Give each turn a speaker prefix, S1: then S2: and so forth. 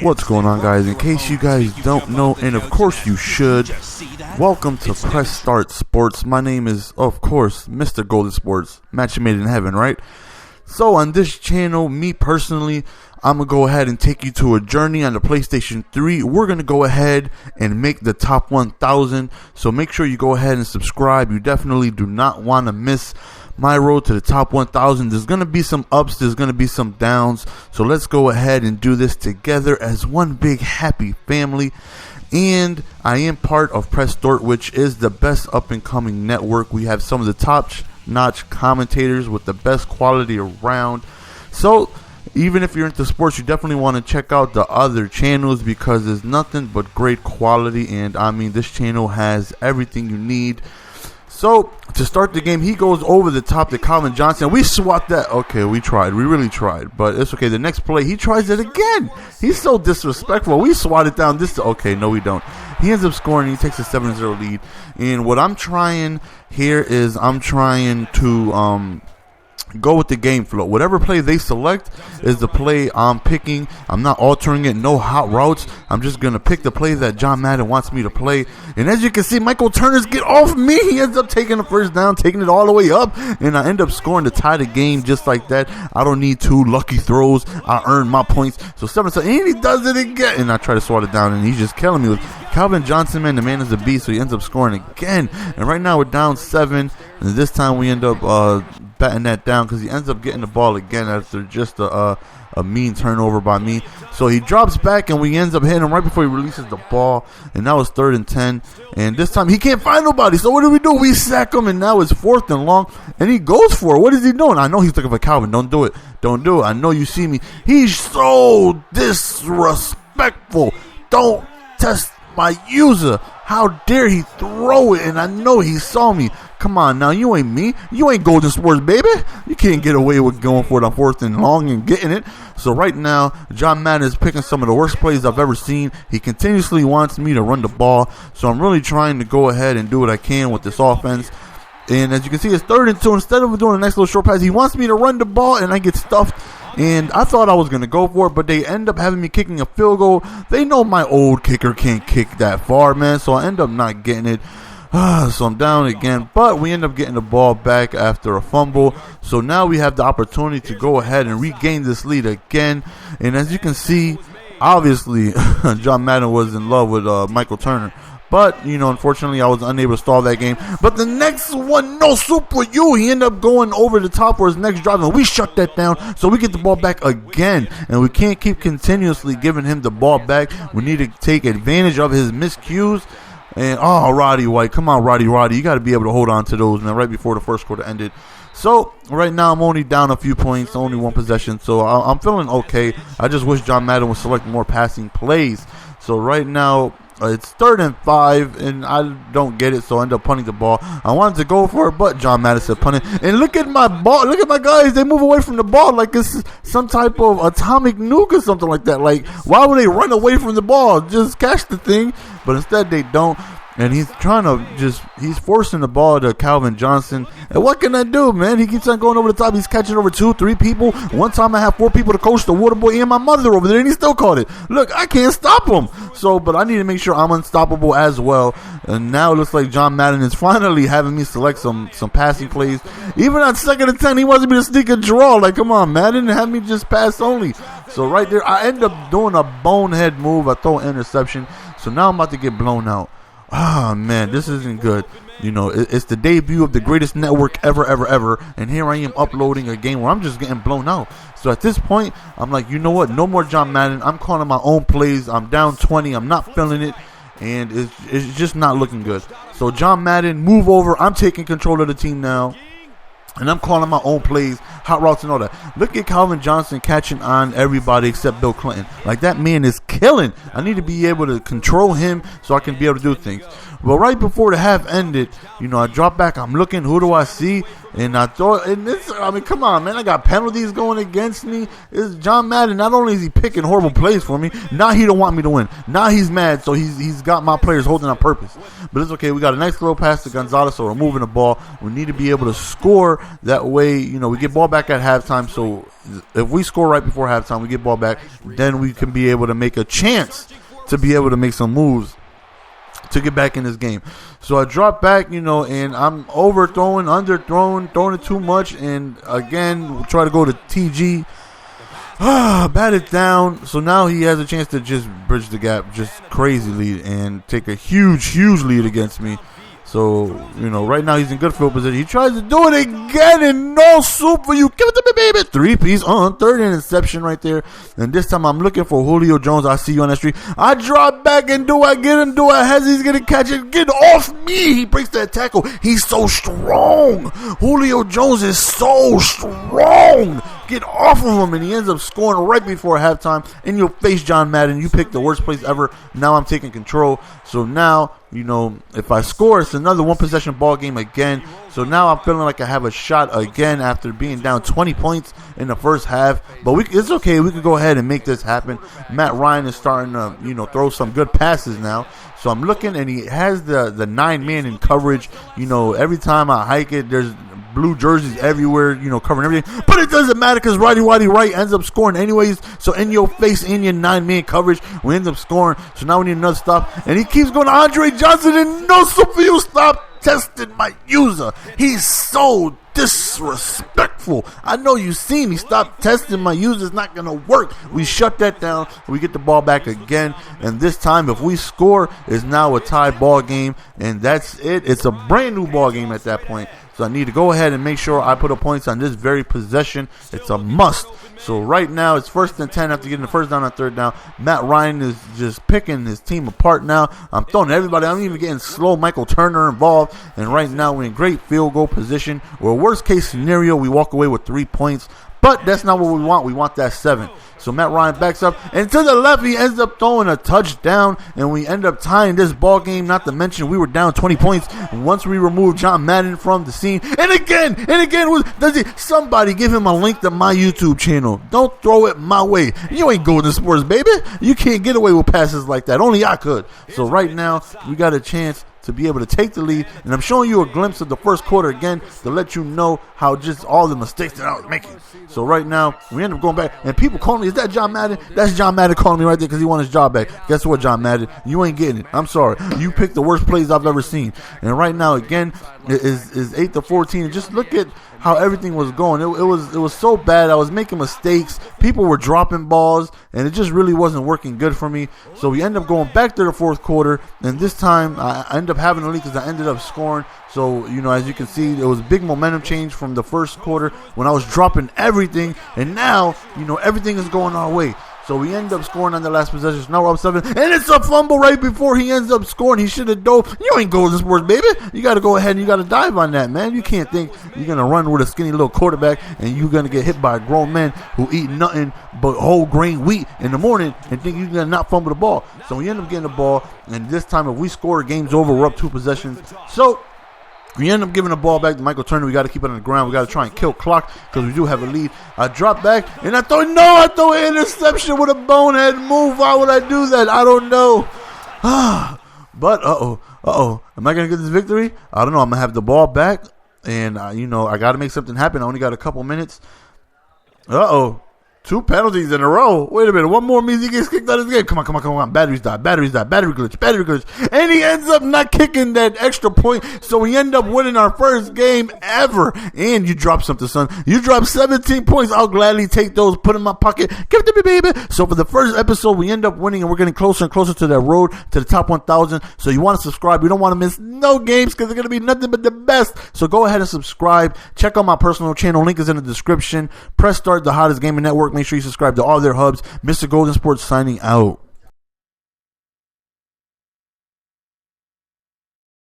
S1: What's going on, guys? In case you guys don't know, and of course you should, welcome to Press Start Sports. My name is, of course, Mr. Golden Sports, match made in heaven, right? So on this channel, me personally, I'm going to go ahead and take you to a journey on the PlayStation 3. We're going to go ahead and make the top 1,000. So make sure you go ahead and subscribe. You definitely do not want to miss my road to the top 1,000. There's going to be some ups, there's going to be some downs. So let's go ahead and do this together as one big happy family. And I am part of Press Start, which is the best up-and-coming network. We have some of the top-notch commentators with the best quality around. So even if you're into sports, you definitely want to check out the other channels because there's nothing but great quality. And I mean, this channel has everything you need. So to start the game, he goes over the top to Calvin Johnson. We swat that. Okay, we tried. We really tried. But it's okay. The next play, he tries it again. He's so disrespectful. We swatted down this. Okay, no, we don't. He ends up scoring. He takes a 7-0 lead. And what I'm trying here is I'm trying to go with the game flow. Whatever play they select is the play I'm picking. I'm not altering it. No hot routes. I'm just going to pick the play that John Madden wants me to play. And as you can see, Michael Turner's get off me. He ends up taking the first down, taking it all the way up. And I end up scoring to tie the game just like that. I don't need two lucky throws. I earned my points. So 7-7. And he does it again. And I try to swat it down. And he's just killing me with Calvin Johnson, man. The man is a beast. So he ends up scoring again. And right now we're down 7. And this time we end up batting that down because he ends up getting the ball again after just a mean turnover by me. So he drops back and we ends up hitting him right before he releases the ball. And now it's 3rd and 10. And this time he can't find nobody. So what do? We sack him and now it's 4th and long. And he goes for it. What is he doing? I know he's looking for Calvin. Don't do it. Don't do it. I know you see me. He's so disrespectful. Don't test my user. How dare he throw it? And I know he saw me. Come on now, you ain't me. You ain't Golden Sports, baby. You can't get away with going for it on 4th and long and getting it. So right now, John Madden is picking some of the worst plays I've ever seen. He continuously wants me to run the ball. So I'm really trying to go ahead and do what I can with this offense. And as you can see, it's 3rd and 2. Instead of doing a nice little short pass, he wants me to run the ball and I get stuffed. And I thought I was going to go for it, but they end up having me kicking a field goal. They know my old kicker can't kick that far, man. So I end up not getting it. So I'm down again, but we end up getting the ball back after a fumble. So now we have the opportunity to go ahead and regain this lead again. And as you can see, obviously, John Madden was in love with Michael Turner. But, you know, unfortunately, I was unable to stall that game. But the next one, no super you. He ended up going over the top for his next drive, and we shut that down. So we get the ball back again. And we can't keep continuously giving him the ball back. We need to take advantage of his miscues. And, oh, Roddy White. Come on, Roddy. You got to be able to hold on to those, man, right before the first quarter ended. So, right now, I'm only down a few points, only one possession. So, I'm feeling okay. I just wish John Madden would select more passing plays. So, right now, it's 3rd and 5, and I don't get it, so I end up punting the ball. I wanted to go for it, but John Madden said punt it. And look at my ball. Look at my guys. They move away from the ball like it's some type of atomic nuke or something like that. Like, why would they run away from the ball? Just catch the thing. But instead, they don't. And he's trying to he's forcing the ball to Calvin Johnson. And what can I do, man? He keeps on going over the top. He's catching over 2, 3 people. One time I have 4 people to coach, the water boy and my mother over there, and he still caught it. Look, I can't stop him. So, but I need to make sure I'm unstoppable as well. And now it looks like John Madden is finally having me select some passing plays. Even on 2nd and 10, he wants me to sneak a draw. Like, come on, Madden, have me just pass only. So right there, I end up doing a bonehead move. I throw an interception. So now I'm about to get blown out. Ah, man, this isn't good. You know, it's the debut of the greatest network ever. And here I am uploading a game where I'm just getting blown out. So at this point, I'm like, you know what? No more John Madden. I'm calling my own plays. I'm down 20. I'm not feeling it. And it's just not looking good. So John Madden, move over. I'm taking control of the team now. And I'm calling my own plays, hot routes and all that. Look at Calvin Johnson catching on everybody except Bill Clinton. Like, that man is killing. I need to be able to control him so I can be able to do things. But right before the half ended, I drop back. I'm looking. Who do I see? And I thought, come on, man. I got penalties going against me. It's John Madden. Not only is he picking horrible plays for me, now he don't want me to win. Now he's mad, so he's got my players holding on purpose. But it's okay. We got a nice little pass to Gonzalez, so we're moving the ball. We need to be able to score. That way, we get ball back at halftime. So if we score right before halftime, we get ball back, then we can be able to make a chance to be able to make some moves to get back in this game. So I drop back, and I'm overthrowing, underthrowing, throwing it too much, and again, try to go to TG. Bat it down. So now he has a chance to just bridge the gap, just crazy lead, and take a huge lead against me. So, right now he's in good field position. He tries to do it again, and no soup for you. Give it to me, baby. 3-piece on third interception right there. And this time I'm looking for Julio Jones. I see you on that street. I drop back, and do I get him? Do I hesitate? He's going to catch it. Get off me. He breaks that tackle. He's so strong. Julio Jones is so strong. Get off of him, and he ends up scoring right before halftime. In your face, John Madden. You picked the worst place ever. Now I'm taking control. So now, if I score, it's another one-possession ball game again. So now I'm feeling like I have a shot again after being down 20 points in the first half. But it's okay. We can go ahead and make this happen. Matt Ryan is starting to, throw some good passes now. So I'm looking, and he has the 9-man in coverage. Every time I hike it, there's blue jerseys everywhere, covering everything. But it doesn't matter because Righty Right ends up scoring anyways. So in your face, in your 9-man coverage, we end up scoring. So now we need another stop. And he keeps going to Andre Johnson, and no soup for you. Stop testing my user. He's so disrespectful. I know you see me. Stop testing my user. It's not going to work. We shut that down. We get the ball back again. And this time, if we score, it's now a tied ball game. And that's it. It's a brand new ball game at that point. So I need to go ahead and make sure I put a points on this very possession. It's a must. So right now, it's 1st and 10 after getting the first down on third down. Matt Ryan is just picking his team apart now. I'm throwing everybody. I'm even getting slow Michael Turner involved. And right now, we're in great field goal position. Where worst case scenario, we walk away with 3 points. But that's not what we want. We want that 7. So Matt Ryan backs up, and to the left, he ends up throwing a touchdown, and we end up tying this ball game. Not to mention, we were down 20 points once we removed John Madden from the scene. And again, somebody give him a link to my YouTube channel. Don't throw it my way. You ain't Golden Sports, baby. You can't get away with passes like that. Only I could. So right now, we got a chance to be able to take the lead, and I'm showing you a glimpse of the first quarter again to let you know how just all the mistakes that I was making. So right now, we end up going back, and people calling me, is that John Madden? That's John Madden calling me right there because he wants his job back. Guess what, John Madden? You ain't getting it. I'm sorry. You picked the worst plays I've ever seen. And right now, again, it is 8-14, and just look at how everything was going. It was so bad. I was making mistakes. People were dropping balls, and it just really wasn't working good for me. So we end up going back to the fourth quarter, and this time I end up having a lead because I ended up scoring. So, as you can see, there was a big momentum change from the first quarter when I was dropping everything, and now, everything is going our way. So we end up scoring on the last possession. Now we're up 7. And it's a fumble right before he ends up scoring. He should have dove. You ain't Golden Sports, baby. You got to go ahead and you got to dive on that, man. You can't think you're going to run with a skinny little quarterback and you're going to get hit by grown men who eat nothing but whole grain wheat in the morning and think you're going to not fumble the ball. So we end up getting the ball. And this time, if we score, game's over. We're up 2 possessions. So we end up giving the ball back to Michael Turner. We got to keep it on the ground. We got to try and kill clock because we do have a lead. I drop back, and I throw an interception with a bonehead move. Why would I do that? I don't know. But, am I going to get this victory? I don't know. I'm going to have the ball back, and, I got to make something happen. I only got a couple minutes. 2 penalties in a row. Wait a minute. One more means he gets kicked out of this game. Come on. Batteries die. Battery glitch. And he ends up not kicking that extra point. So we end up winning our first game ever. And you drop something, son. You drop 17 points. I'll gladly take those. Put in my pocket. Give it to me, baby. So for the first episode, we end up winning. And we're getting closer and closer to that road to the top 1,000. So you want to subscribe. You don't want to miss no games because they're going to be nothing but the best. So go ahead and subscribe. Check out my personal channel. Link is in the description. Press start, the hottest gaming network. Make sure you subscribe to all their hubs. Mr. Golden Sports signing out.